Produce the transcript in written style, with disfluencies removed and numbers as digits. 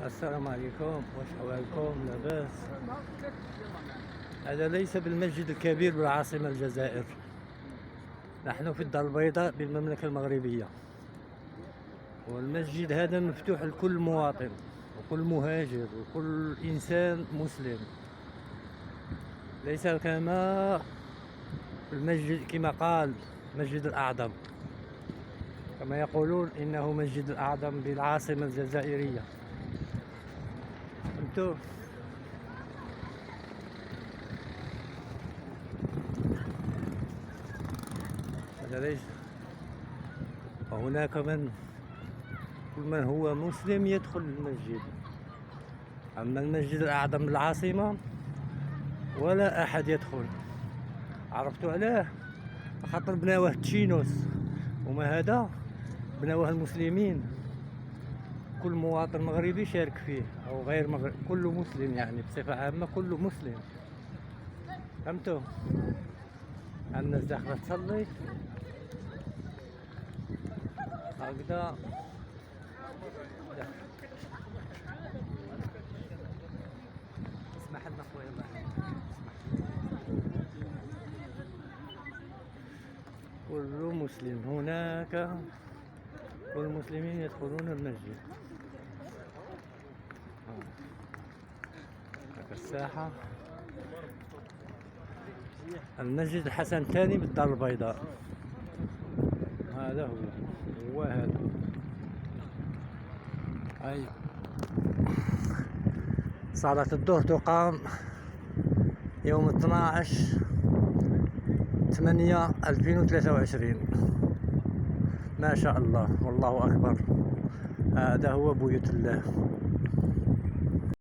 السلام عليكم، واش أحوالكم؟ لاباس؟ هذا ليس بالمسجد الكبير بالعاصمة الجزائر. نحن في الدار البيضاء بالمملكة المغربية، والمسجد هذا مفتوح لكل مواطن وكل مهاجر وكل إنسان مسلم، ليس كما المسجد كما قال مسجد الأعظم، كما يقولون إنه مسجد الأعظم بالعاصمة الجزائرية. فهمتوا؟ هذا ليس. وهناك كل من هو مسلم يدخل المسجد، أما المسجد الأعظم بالعاصمة ولا أحد يدخل. عرفتوا علاه؟ خاطر بناوه تشينوس، وما هذا بناوه المسلمين. كل مواطن مغربي شارك فيه أو غير مغربي، كل مسلم يعني بصفة عامة كل مسلم. فهمتوا؟ الناس داخلة تصلي هكذا. اسمح لنا خويا، الله كل مسلم هناك، كل المسلمين يدخلون المسجد. هناك الساحة، المسجد الحسن الثاني بالدار البيضاء. هذا هو هذا. أيوة، صلاة الظهر تقام يوم 12/8/2023. ما شاء الله والله أكبر. هذا هو بيوت الله.